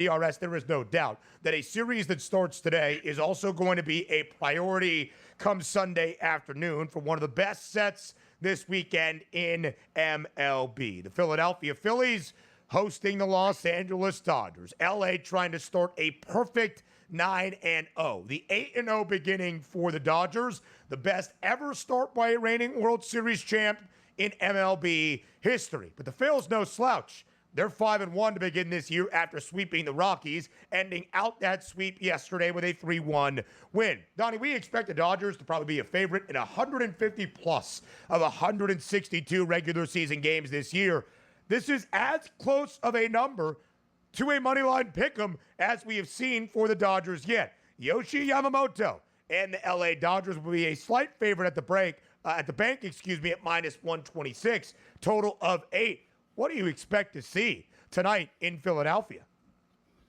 DRS, there is no doubt that a series that starts today is also going to be a priority come Sunday afternoon for one of the best sets this weekend in MLB. The Philadelphia Phillies hosting the Los Angeles Dodgers. LA trying to start a perfect 9-0. The 8-0 beginning for the Dodgers, the best ever start by a reigning World Series champ in MLB history. But the Phils no slouch. They're 5-1 to begin this year after sweeping the Rockies, ending out that sweep yesterday with a 3-1 win. Donnie, we expect the Dodgers to probably be a favorite in 150 plus of 162 regular season games this year. This is as close of a number to a moneyline pick'em as we have seen for the Dodgers yet. Yoshi Yamamoto and the LA Dodgers will be a slight favorite at the bank, at minus 126, total of 8. What do you expect to see tonight in Philadelphia?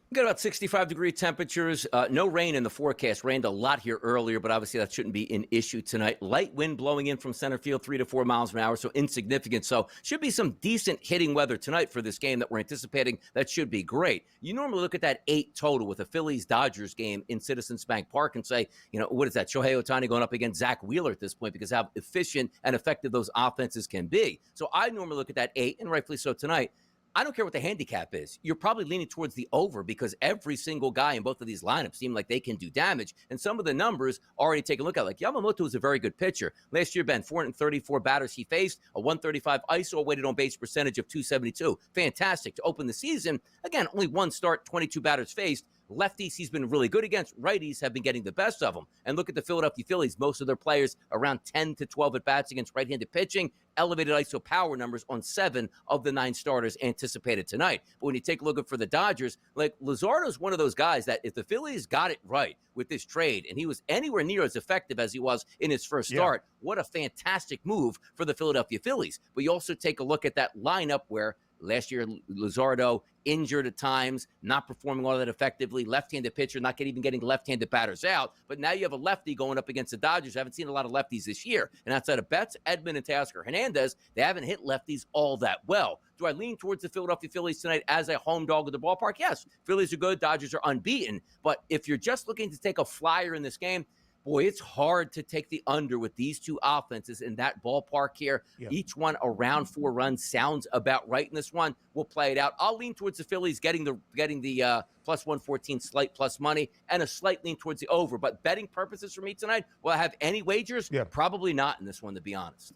We've got about 65-degree temperatures. No rain in the forecast. Rained a lot here earlier, but obviously that shouldn't be an issue tonight. Light wind blowing in from center field, 3 to 4 miles an hour, so insignificant. So should be some decent hitting weather tonight for this game that we're anticipating. That should be great. You normally look at that 8 total with a Phillies-Dodgers game in Citizens Bank Park and say, what is that? Shohei Ohtani going up against Zach Wheeler at this point because how efficient and effective those offenses can be. So I normally look at that 8, and rightfully so tonight. I don't care what the handicap is. You're probably leaning towards the over because every single guy in both of these lineups seem like they can do damage. And some of the numbers already take a look at. Like Yamamoto is a very good pitcher. Last year, Ben, 434 batters he faced, a 135 ISO, weighted on base percentage of 272. Fantastic to open the season. Again, only one start, 22 batters faced. Lefties he's been really good against. Righties have been getting the best of them. And look at the Philadelphia Phillies. Most of their players around 10 to 12 at-bats against right-handed pitching. Elevated ISO power numbers on 7 of the 9 starters anticipated tonight. But when you take a look at for the Dodgers, like Luzardo's one of those guys that if the Phillies got it right with this trade and he was anywhere near as effective as he was in his first start, what a fantastic move for the Philadelphia Phillies. But you also take a look at that lineup where last year, Luzardo injured at times, not performing all that effectively. Left-handed pitcher, not even getting left-handed batters out. But now you have a lefty going up against the Dodgers. I haven't seen a lot of lefties this year. And outside of Betts, Edman, and Teoscar Hernandez, they haven't hit lefties all that well. Do I lean towards the Philadelphia Phillies tonight as a home dog at the ballpark? Yes. Phillies are good. Dodgers are unbeaten. But if you're just looking to take a flyer in this game, boy, it's hard to take the under with these two offenses in that ballpark here. Yep. Each one around 4 runs sounds about right in this one. We'll play it out. I'll lean towards the Phillies getting the plus 114 slight plus money and a slight lean towards the over. But betting purposes for me tonight, will I have any wagers? Yeah. Probably not in this one, to be honest.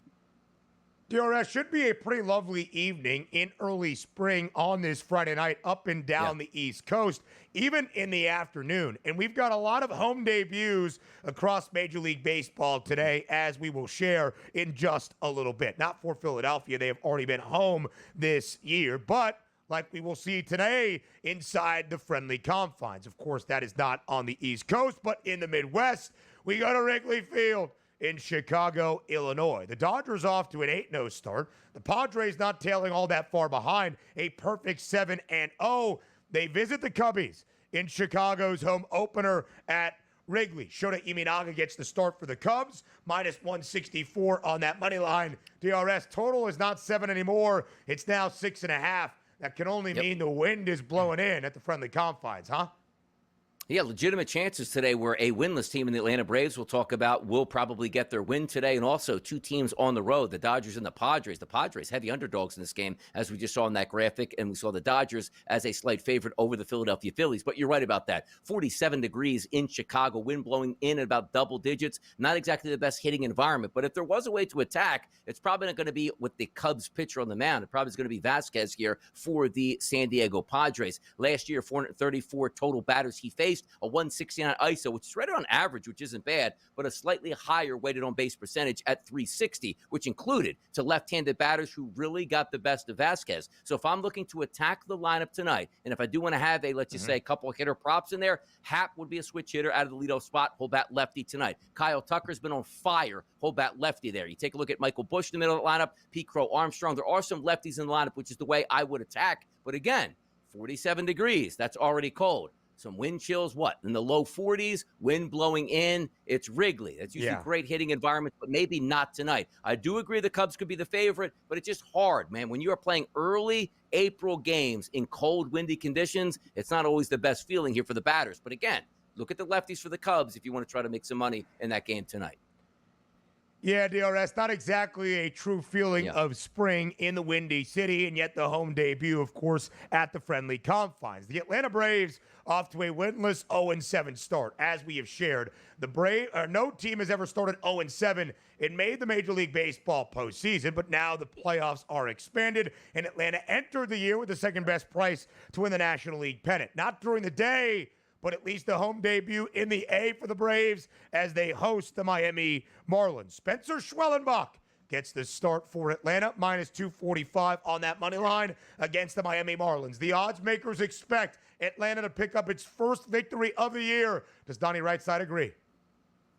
DRS, should be a pretty lovely evening in early spring on this Friday night up and down the East Coast, even in the afternoon. And we've got a lot of home debuts across Major League Baseball today, as we will share in just a little bit. Not for Philadelphia. They have already been home this year, but like we will see today inside the friendly confines. Of course, that is not on the East Coast, but in the Midwest, we go to Wrigley Field in Chicago, Illinois. The Dodgers off to an 8-0 start. The Padres not tailing all that far behind, a perfect 7-0. They visit the Cubbies in Chicago's home opener at Wrigley. Shota Imanaga gets the start for the Cubs, minus 164 on that money line. DRS total is not 7 anymore. It's now 6.5. That can only mean the wind is blowing in at the friendly confines, huh? Yeah, legitimate chances today where a winless team in the Atlanta Braves we'll talk about will probably get their win today, and also 2 teams on the road, the Dodgers and the Padres. The Padres heavy underdogs in this game, as we just saw in that graphic, and we saw the Dodgers as a slight favorite over the Philadelphia Phillies. But you're right about that. 47 degrees in Chicago, wind blowing in at about double digits. Not exactly the best hitting environment, but if there was a way to attack, it's probably not going to be with the Cubs pitcher on the mound. It probably is going to be Vasquez here for the San Diego Padres. Last year, 434 total batters he faced, a 169 ISO, which is right on average, which isn't bad, but a slightly higher weighted on base percentage at 360, which included to left-handed batters who really got the best of Vasquez. So if I'm looking to attack the lineup tonight, and if I do want to have let's just say a couple of hitter props in there, Happ would be a switch hitter out of the leadoff spot, hold bat lefty tonight. Kyle Tucker's been on fire, hold bat lefty there. You take a look at Michael Busch in the middle of the lineup, Pete Crow Armstrong. There are some lefties in the lineup, which is the way I would attack. But again, 47 degrees, that's already cold. some wind chills, what, in the low 40s, wind blowing in. It's Wrigley. That's usually great hitting environment, but maybe not tonight. I do agree the Cubs could be the favorite, but it's just hard, man. When you are playing early April games in cold, windy conditions, it's not always the best feeling here for the batters. But again, look at the lefties for the Cubs if you want to try to make some money in that game tonight. Yeah, DRS, not exactly a true feeling of spring in the Windy City, and yet the home debut, of course, at the friendly confines. The Atlanta Braves off to a winless 0-7 start. As we have shared, no team has ever started 0-7 and made the Major League Baseball postseason, but now the playoffs are expanded, and Atlanta entered the year with the second best price to win the National League pennant. Not during the day, but at least the home debut in the A for the Braves as they host the Miami Marlins. Spencer Schwellenbach gets the start for Atlanta, minus 245 on that money line against the Miami Marlins. The odds makers expect Atlanta to pick up its first victory of the year. Does Donnie Rightside agree?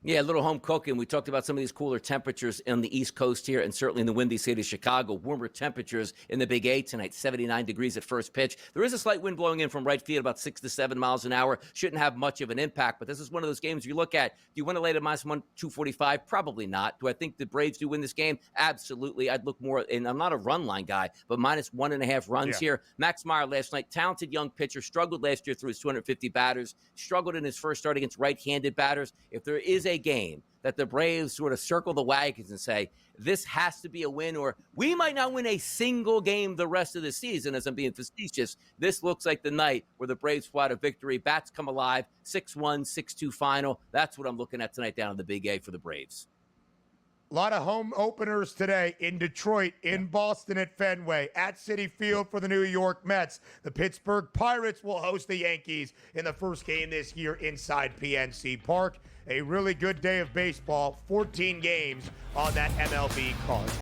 Yeah, a little home cooking. We talked about some of these cooler temperatures on the East Coast here and certainly in the windy city of Chicago. Warmer temperatures in the Big A tonight, 79 degrees at first pitch. There is a slight wind blowing in from right field, about 6 to 7 miles an hour. Shouldn't have much of an impact, but this is one of those games you look at. Do you want to lay to minus 245? Probably not. Do I think the Braves do win this game? Absolutely. I'd look more, and I'm not a run line guy, but minus 1.5 runs here. Max Meyer last night, talented young pitcher, struggled last year through his 250 batters, struggled in his first start against right-handed batters. If there is a game that the Braves sort of circle the wagons and say, this has to be a win, or we might not win a single game the rest of the season, as I'm being facetious, this looks like the night where the Braves fly to victory. Bats come alive, 6-1, 6-2 final. That's what I'm looking at tonight down in the Big A for the Braves. A lot of home openers today in Detroit, in Boston at Fenway, at Citi Field for the New York Mets. The Pittsburgh Pirates will host the Yankees in the first game this year inside PNC Park. A really good day of baseball, 14 games on that MLB card.